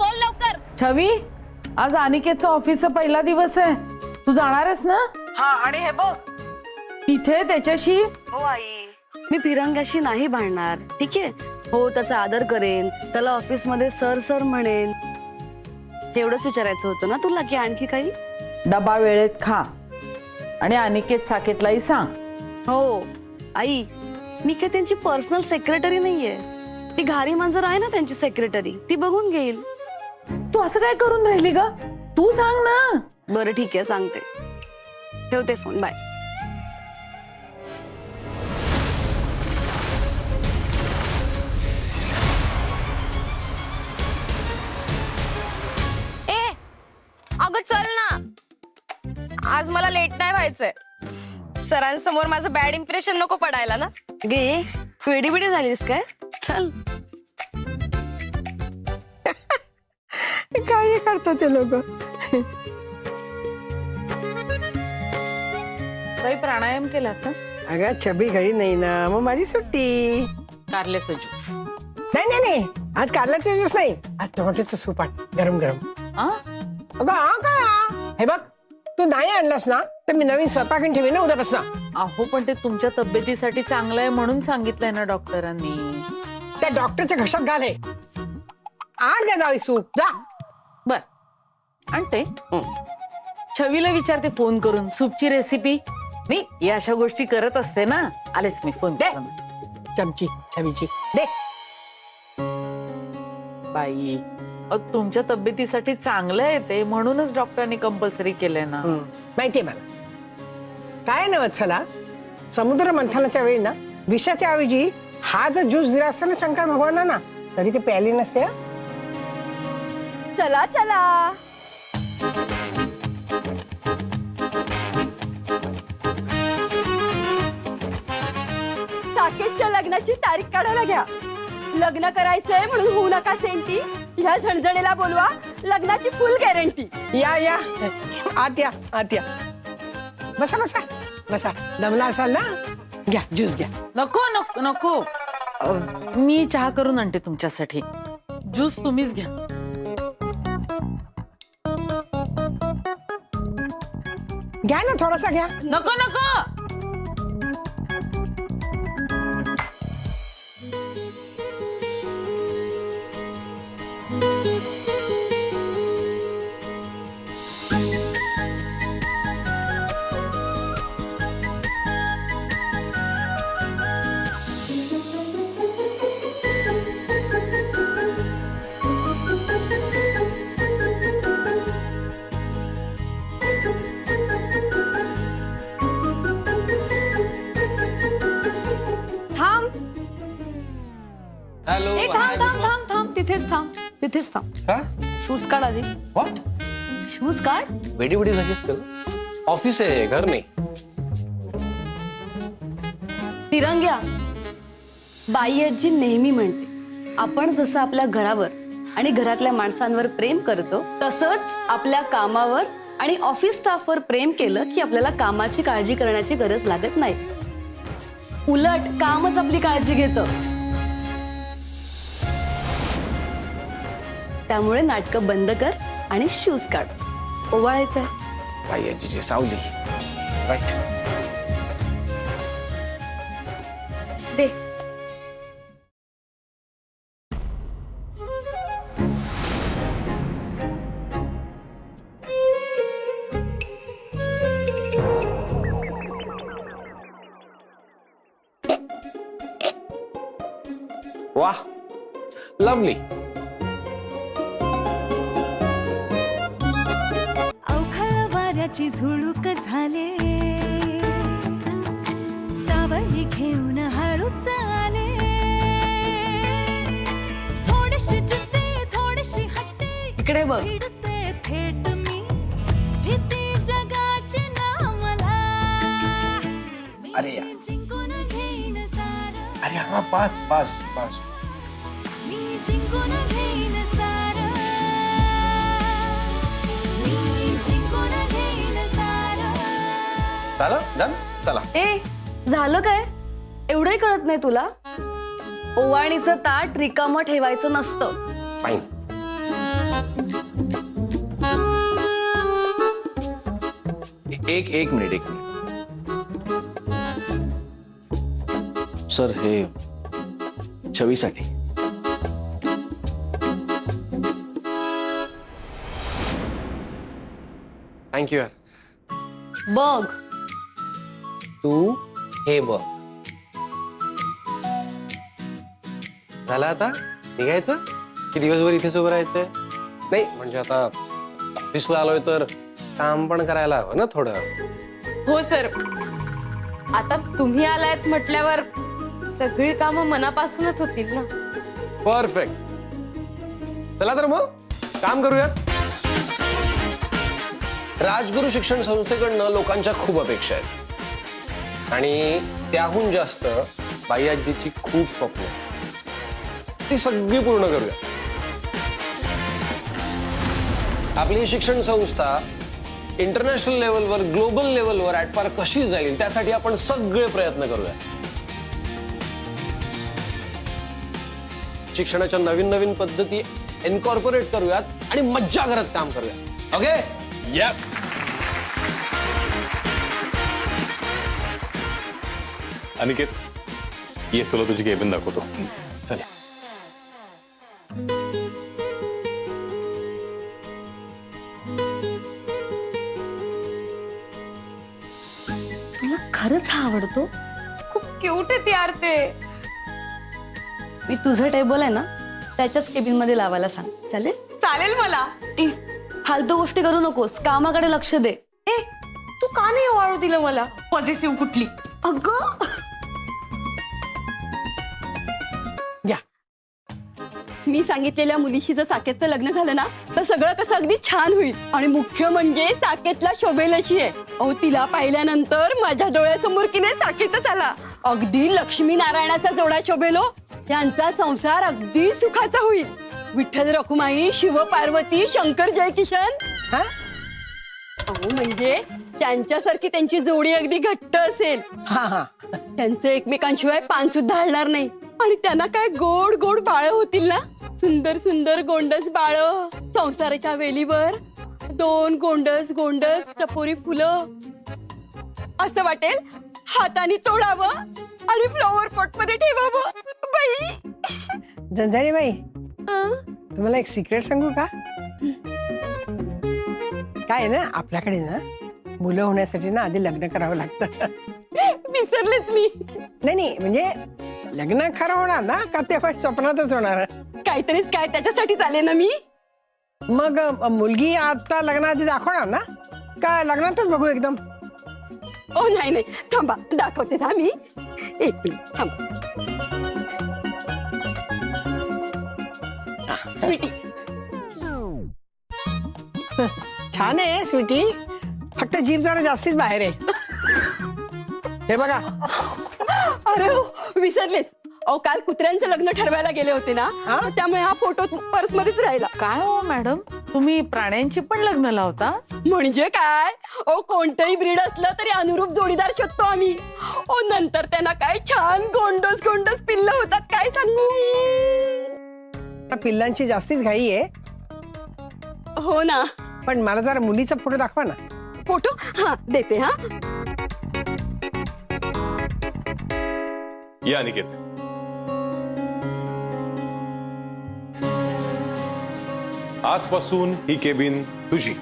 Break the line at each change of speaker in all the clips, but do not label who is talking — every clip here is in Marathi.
बोल लवकर.
छवी, आज अनिकेतचा ऑफिसचा पहिला दिवस आहे. तू जाणार आहेस ना? हा, आणि हे बघ तिथे त्याच्याशी.
हो आई, मी फिरंग्याशी नाही भांडणार, ठीक आहे. हो, त्याचा आदर करेन, त्याला ऑफिस मध्ये सर सर म्हणेन. तेवढंच विचारायचं होतं ना तुला, की आणखी काही?
डबा वेळेत खा आणि अनिकेत साकेतलाही सांग.
हो आई, मी काय त्यांची पर्सनल सेक्रेटरी नाहीये. ती घारी मांजर आहे ना त्यांची सेक्रेटरी, ती बघून घेईल.
तू असं काय करून राहिली ग? तू सांग ना.
बरं ठीक आहे, सांगते. ठेवते फोन, बाय.
ए अगं चल ना, आज मला लेट नाही व्हायचंय. सरांसमोर माझं बॅड इम्प्रेशन नको पडायला ना.
गे, वेडी बिडी झालीस काय? चल.
काय करतात ते लोक?
काही प्राणायाम केलात ना?
अगं छबी घरी नाही ना, मग माझी सुट्टी.
कारल्याचं ज्यूस.
नाही नाही नाही, आज कारल्याचा ज्यूस नाही, आज टोमॅटोचं सूप आण, गरम गरम. अगं हा काय, हे बघ तू नाही आणलास ना तर मी नवीन स्वयंपाकीन ठेवी ना उद्यापासून.
अहो पण ते तुमच्या तब्येतीसाठी चांगलं आहे म्हणून सांगितलंय ना डॉक्टरांनी.
त्या डॉक्टरच्या घशात घाल आहे. आण द्या जावी सूप, जा.
बर आणते. छवीला विचारते फोन करून सूपची रेसिपी. मी या अशा गोष्टी करत असते ना. आलेच मी फोन
दे
करून.
चमची छबीची दे.
बाई तुमच्या तब्येतीसाठी चांगलं आहे ते, म्हणूनच डॉक्टरांनी कंपल्सरी केलंय ना.
माहितीये मला काय ना वत्सला, समुद्र मंथनाच्या वेळी ना विषाच्या ऐवजी हा जर ज्यूस दिला असता ना शंकर भगवाना ना, तरी ते प्यायली नसते.
चला चला. साकेतच्या लग्नाची तारीख काढायला घ्या. लग्न करायचंय म्हणून होऊ नका सेंटी. ह्या झणझणीला बोलवा, लग्नाची फुल गॅरंटी.
या या आत या, आत या. बसा बसा बसा, दमला असाल ना, घ्या ज्यूस घ्या.
नको नको नको, मी चहा करून आणते तुमच्यासाठी. ज्यूस तुम्हीच घ्या.
घ्या ना थोडासा घ्या.
नको नको.
हॅलो.
ए थांब थांब थांब थांब, तिथेच थांब, तिथेच थांब.
का?
शूज काढ आधी.
व्हॉट?
शूज काढ.
वेडी वेडी झालीस का? ऑफिस आहे, घर नाही.
फिरंग्या, बाई आजी नेहमी म्हणते, आपण जसं आपल्या घरावर आणि घरातल्या माणसांवर प्रेम करतो, तसंच आपल्या कामावर आणि ऑफिस स्टाफवर प्रेम केलं की आपल्याला कामाची काळजी करण्याची गरज लागत नाही. उलट कामच आपली काळजी घेतं. त्यामुळे नाटकं बंद कर आणि शूज काढ. ओवाळायचंय.
बाई आजीची सावली. राईट.
दे.
वाह, लवली.
अवखळ वाऱ्याची झुळूक झाले, सावली घेऊन हळूच आले. थोडीशी जिद्दी, थोडीशी हट्टी,
इकडे बघ.
भिडते थेट मी, भीती जगाची ना मला.
अरे यार.
मी जिंकून घेईन सारं.
अरे हा, पास पास पास.
मी जिंकून घेईन सारं. मी जिंकून घेईन सारं.
चला डन. चला.
ए झालं काय? एवढंही कळत नाही तुला? ओवाळणीचं ताट रिकामं ठेवायचं नसतं.
फाईन. एक मिनिट सर, हे छवीसाठी. थँक्यू यार.
बघ
तू हे बघ. झालं आता निघायचं की दिवसभर इथेच उभं राहायचंय? नाही म्हणजे आता ऑफिसला आलोय तर काम पण करायला हवं ना थोडं.
हो सर, आता तुम्ही आलायत म्हटल्यावर सगळी कामं मनापासूनच होतील ना.
परफेक्ट. चला तर मग काम करूयात. राजगुरू शिक्षण संस्थेकडनं लोकांच्या खूप अपेक्षा आहेत आणि त्याहून जास्त बाई आजीची खूप स्वप्न आहेत. ती सगळी पूर्ण करूया. आपली शिक्षण संस्था इंटरनॅशनल लेवलवर, ग्लोबल लेवलवर ऍटपार कशी जाईल त्यासाठी आपण सगळे प्रयत्न करूया. शिक्षणाच्या नवीन नवीन पद्धती इनकॉर्पोरेट करूयात आणि मज्जा करत काम करूया. ओके?
यस. अनिकेत, ये तुला तुझी केबिन दाखवतो. चल.
तुला खरंच हा आवडतो?
खूप क्यूट आहे यार ते.
मी तुझं टेबल आहे ना त्याच्याच केबिन मध्ये लावायला सांग. चालेल?
चालेल मला.
ए, फालतू गोष्टी करू नकोस, कामाकडे लक्ष दे.
ए, तू का नाही वाळू दिलं मला? पॉझिटिव्ह कुठली?
अगं
घ्या.
मी सांगितलेल्या मुलीशी जर साकेतचं लग्न झालं ना तर सगळं कसं अगदी छान होईल. आणि मुख्य म्हणजे साकेतला शोभेल अशी आहे. अहो तिला पाहिल्यानंतर माझ्या डोळ्यासमोर की नाही साकेतच आला. अगदी लक्ष्मी नारायणाचा जोडा शोभेलो. यांचा संसार अगदी सुखाचा होईल. विठ्ठल रखुमाई, शिव पार्वती, शंकर जयकिशन.
हा
अहो म्हणजे त्यांच्यासारखी त्यांची जोडी अगदी घट्ट असेल.
हा हा
त्यांचं एकमेकांशिवाय पान सुद्धा हलणार नाही. आणि त्यांना काय गोड गोड बाळ होतील ना. सुंदर सुंदर गोंडस बाळ. संसाराच्या वेलीवर 2 गोंडस गोंडस टपोरी फुलं. असं वाटेल हाताने तोडावं आणि फ्लॉवर पॉट मध्ये ठेवावं. बाई
जंजारी बाई,
अं?
तुम्हाला एक सिक्रेट सांगू का? काय आहे ना, आपल्याकडे ना मुलं होण्यासाठी ना आधी लग्न करावं लागतं.
विसरलेच मी.
नाही म्हणजे लग्न खरं होणार ना का ते पण स्वप्नातच होणार.
काहीतरीच काय त्याच्यासाठी आले ना मी.
मग मुलगी आता लग्नाआधी दाखवणार ना का लग्नातच बघू एकदम?
ओ नाही नाही, थांबा दाखवते ना मी. एक मिनिट थांबा. स्वीटी,
छान आहे स्वीटी, फक्त जीभ जरा जास्तीच बाहेर आहे. हे बघा.
अरे हो विसरलेच. अहो काल कुत्र्यांचं लग्न ठरवायला गेले होते ना,
हा?
त्यामुळे हा फोटो पर्स मध्येच राहिला.
काय हो मॅडम, तुम्ही प्राण्यांची पण लग्न लावता?
म्हणजे काय, ओ कोणतंही ब्रीड असलं तरी अनुरूप जोडीदार शोधतो आम्ही. ओ नंतर त्यांना काय छान गोंडस गोंडस पिल्ल होतात, काय सांगू.
आता पिल्लांची जास्तीच घाई आहे.
हो ना.
पण मला जरा मुलीचा फोटो दाखवा ना.
फोटो हा देते. हा
या अनिकेत. आजपासून ही केबिन तुझी.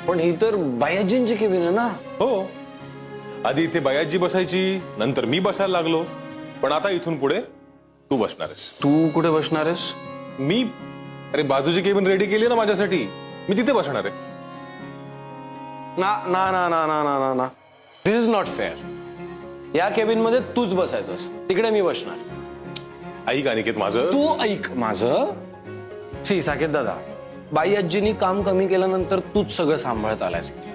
पण ही तर बायाजींची केबिन आहे ना.
हो, आधी इथे बयाजी बसायची, नंतर मी बसायला लागलो, पण आता इथून पुढे तू बसणार आहेस.
तू कुठे बसणार आहेस?
मी अरे बाजूची केबिन रेडी केली ना माझ्यासाठी, मी तिथे बसणार आहे.
ना ना ना ना ना ना ना ना दिस इज नॉट फेअर. या केबिन मध्ये तूच बसायचंस, तिकडे मी बसणार.
ऐक अनिकेत माझं.
तू ऐक माझं. सी साकेत दादा, बाई आजीनी काम कमी केल्यानंतर तूच सगळं सांभाळत आलायस इथे.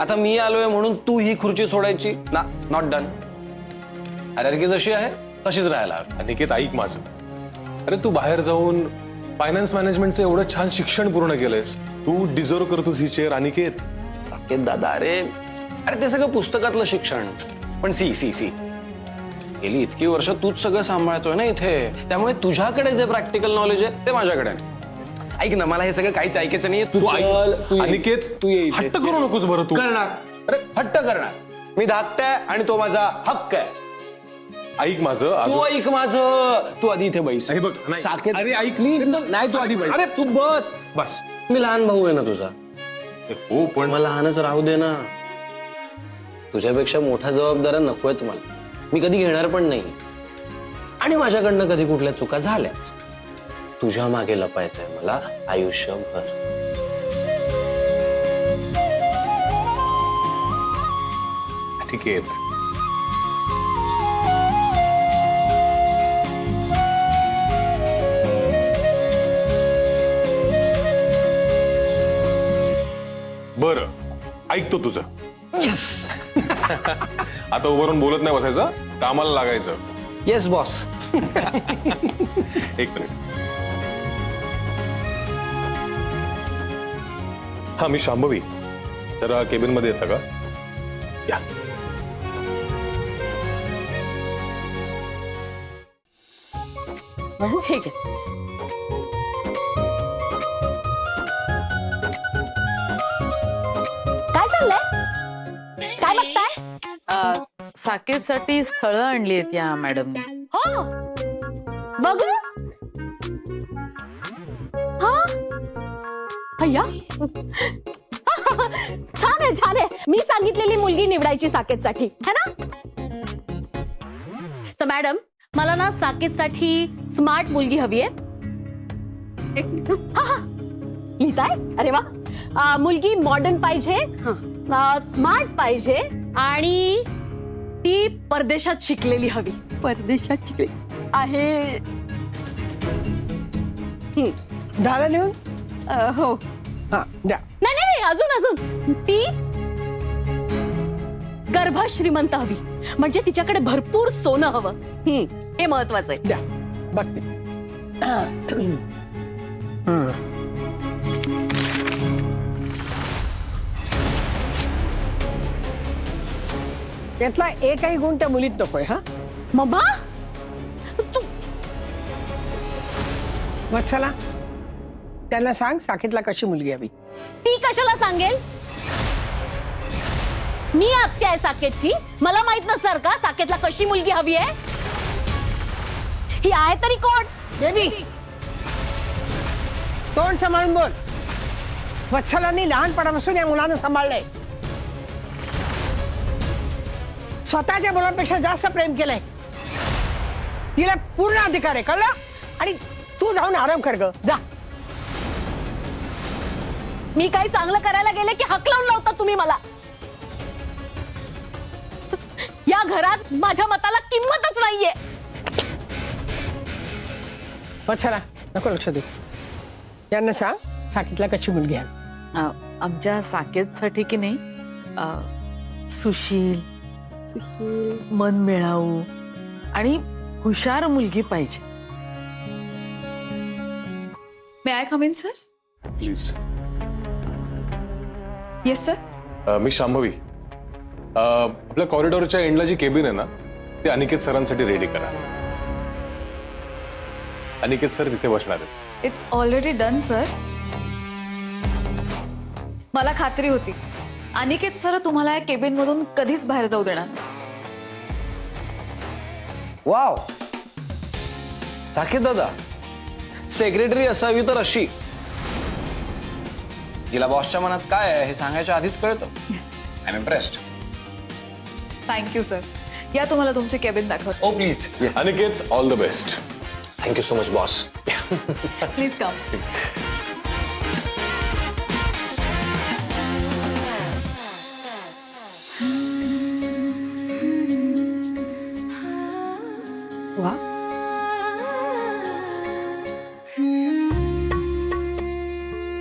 आता मी आलोय म्हणून तू ही खुर्ची सोडायची ना. Not done. हायरार्की जशी आहे तशीच राहायला हवी.
अनिकेत ऐक माझं. अरे तू बाहेर जाऊन फायनान्स मॅनेजमेंटचं एवढं छान शिक्षण पूर्ण केलंयस. तू डिझर्व करतोस ही चेअर अनिकेत.
साकेत दादा, अरे अरे ते सगळं पुस्तकातलं शिक्षण. पण सी सी सी गेली इतकी वर्ष तूच सगळं सांभाळतोय ना इथे, त्यामुळे तुझ्याकडे जे प्रॅक्टिकल नॉलेज आहे ते माझ्याकडे नाही. ऐक ना, मला हे सगळं काहीच ऐकायचं नाहीये. तू चल, तू ये.
अनिकेत
तू ये इथे.
हट्ट करू नकोस बरं तू.
करणार. अरे हट्ट करणार. मी धाकटा आहे आणि तो माझा हक्क आहे.
ऐक माझं
तू
अजून-
ऐक माझं. तू आधी इथे बैस.
हे बघ, नाही.
साकेत,
अरे ऐक.
प्लीज. नाही, तू आधी बैस. अरे तू बस बस. मी लहान भाऊ आहे ना तुझा.
हो पण
मला लहानच राहू दे ना. तुझ्यापेक्षा मोठ्या जबाबदाऱ्या नकोय तुम्हाला. मी कधी घेणार पण नाही. आणि माझ्याकडनं कधी कुठल्या चुका झाल्याच. तुझ्या मागे लपायचंय मला आयुष्यभर.
अनिकेत बरं, ऐकतो तुझं. आता उभारून बोलत नाही बसायचं, कामाला लागायचं.
Yes boss.
एक मिनिट. हा, मी शांभवी. जरा केबिन मध्ये येता का? या.
हे घे.
काय चाललंय? काय बघताय?
साकेतसाठी स्थळं आणली आहेत या मॅडमने.
हो, बघू. हा, अय्या. छान आहे, छान आहे. मी सांगितलेली मुलगी निवडायची साकेतसाठी, है ना? तर मॅडम, मला ना साकेतसाठी स्मार्ट मुलगी हवी आहे. लिहिताय? अरे वा. मुलगी मॉडर्न पाहिजे, स्मार्ट पाहिजे आणि ती परदेशात शिकलेली हवी.
परदेशात शिकले आहे.
झालं लिहून?
हो.
हा द्या.
नाही नाही नाही, अजून अजून ती गर्भ श्रीमंत हवी, म्हणजे तिच्याकडे भरपूर सोनं हवं. हे महत्वाचं आहे.
द्या बघते. यातला एकही गुण त्या मुलीत नकोय. हा
मम्मा,
वत्सला, त्यांना सांग साकेतला कशी मुलगी हवी.
ती कशाला सांगेल? मी आत्या आहे साकेतची. मला माहित नसणार का साकेतला कशी मुलगी हवी आहे? ही आहे तरी कोण?
बेबी, तोंड सांभाळून बोल. वत्सलांनी लहानपणापासून या मुलानं सांभाळलंय. स्वतःच्या मुलांपेक्षा जास्त प्रेम केलंय. तिला पूर्ण अधिकार आहे, कळलं? आणि तू जाऊन आराम कर ग, जा.
मी काही चांगलं करायला गेले की हक लावून लावता तुम्ही मला. या घरात माझ्या मताला किंमतच नाहीये.
वत्सला, नको लक्ष देऊ. यांना सांग साकेतला कशी मुलगी हवी.
आमच्या साकेतसाठी की नाही सुशील, मन मिळावू आणि हुशार मुलगी पाहिजे.
May I come in sir?
Please.
Yes sir.
मी शांभवी. आपल्या कॉरिडॉरच्या एंडला जी केबिन आहे ना, ती अनिकेत सरांसाठी रेडी करा. अनिकेत सर तिथे बसणार आहेत.
It's already done sir. मला खात्री होती अनिकेत सर तुम्हाला या केबिन मधून कधीच बाहेर जाऊ देणार.
वाव, साकेत दादा, सेक्रेटरी असावी तर अशी, जिला बॉसच्या मनात काय आहे हे सांगायच्या आधीच कळतं. I am impressed.
Thank you sir. या तुम्हाला तुमचे केबिन दाखवत.
Oh please. Yes.
Aniket, all the best.
Thank you so much boss.
Please come. वा,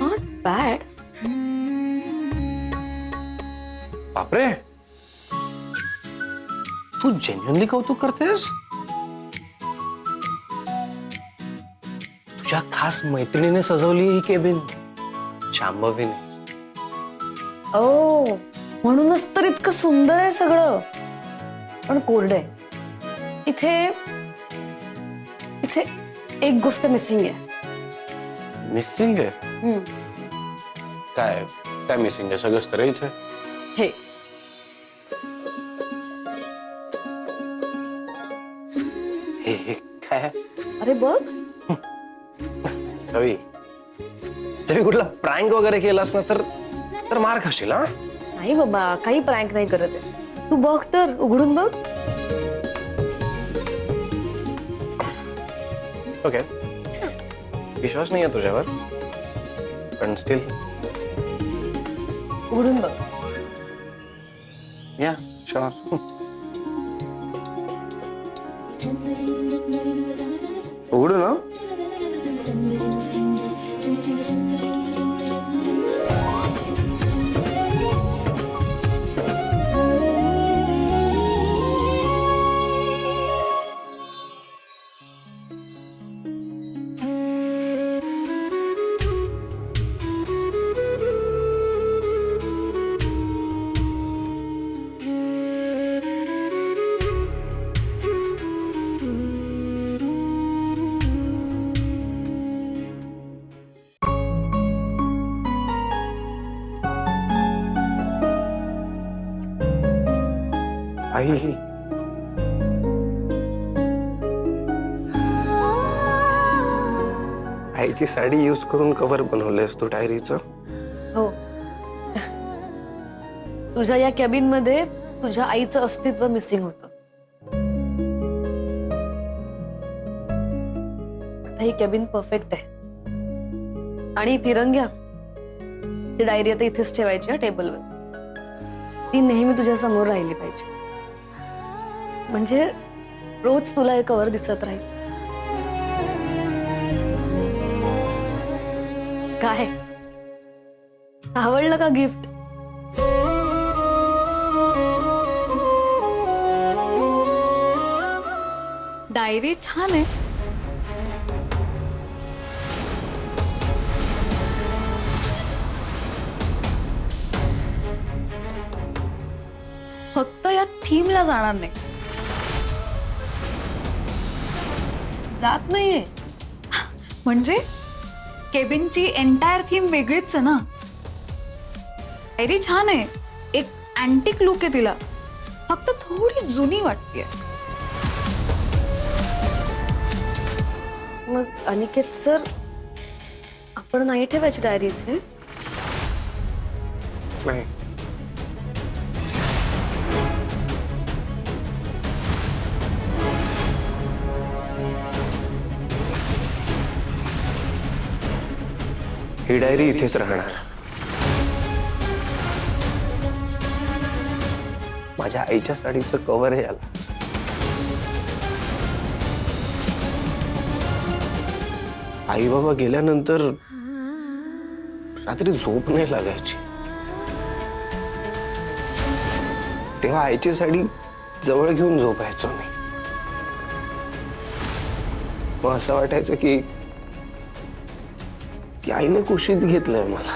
नॉट बॅड.
बापरे, तू जेन्युअनली कौतुक करतेस? तुझ्या खास मैत्रिणीने सजवली ही केबिन, शांभवीने.
ओ, म्हणूनच तर इतकं सुंदर आहे सगळं, पण कोरडं आहे.
इथे इथे एक गोष्ट मिसिंग आहे.
मिसिंग आहे? काय काय मिसिंग आहे? सगळंच तर आहे इथे.
हे
हे काय?
अरे बघ.
छवी छवी, कुठला प्रँक वगैरे केलास ना तर मार खाशील. हा,
नाही बाबा, काही प्रँक नाही करत आहे. तू बघ तर, उघडून बघ.
ओके, विश्वास नाही आहे तुझ्यावर, पण स्टील
उघडून बघ.
या शुअर. उघडू ना. आई, आईची साडी यूज करून कव्हर बनवलेस तू डायरीचं.
हो, तुझ्या या कॅबिन मध्ये तुझ्या आईचं अस्तित्व मिसिंग होतं. आता ही कॅबिन परफेक्ट आहे. आणि फिरंग्या, ती डायरी आता इथेच ठेवायची टेबलवर. ती नेहमी तुझ्या समोर राहिली पाहिजे, म्हणजे रोज तुला हे कव्हर दिसत राहील. काय आवडलं का गिफ्ट?
डायरी छान आहे. फक्त या थीमला जाणार नाही.
जात नाहीये
म्हणजे केबिनची एंटायर थीम वेगळीच आहे ना. डायरी छान आहे, एक अँटिक लुक आहे तिला, फक्त थोडी जुनी वाटतेय.
मग अनिकेत सर, आपण नाही ठेवायची डायरी इथे.
नाही, ही डायरी इथेच राहणार. माझ्या आईच्या साडीचं कव्हर आहे याला. आई बाबा गेल्यानंतर रात्री झोप नाही लागायची. तेव्हा आईची साडी जवळ घेऊन झोपायचो मी. मग असं वाटायचं की आईने कुशीत घेतलंय मला.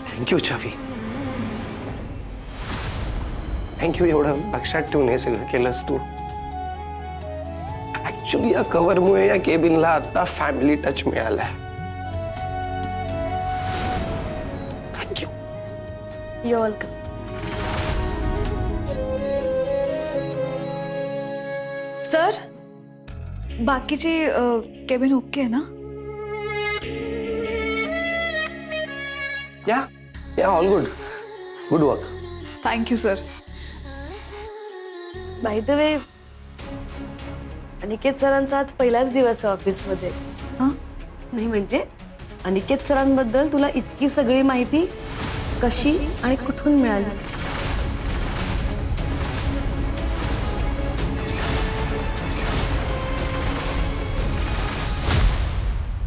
थँक्यू छवी, थँक्यू. एवढं लक्षात ठेवून हे सगळं केलंस तू. ऍक्च्युली या कव्हरमुळे या केबिनला आता फॅमिली टच मिळालाय. थँक्यू.
You're welcome.
सर, बाकीची केबिन ओके आहे ना?
या all good. Good work.
Thank you sir.
By the way, Aniket सरांचा आज पहिलाच दिवस आहे ऑफिसमध्ये.
हं?
नाही म्हणजे अनिकेत सरांबद्दल तुला इतकी सगळी माहिती कशी आणि कुठून मिळाली?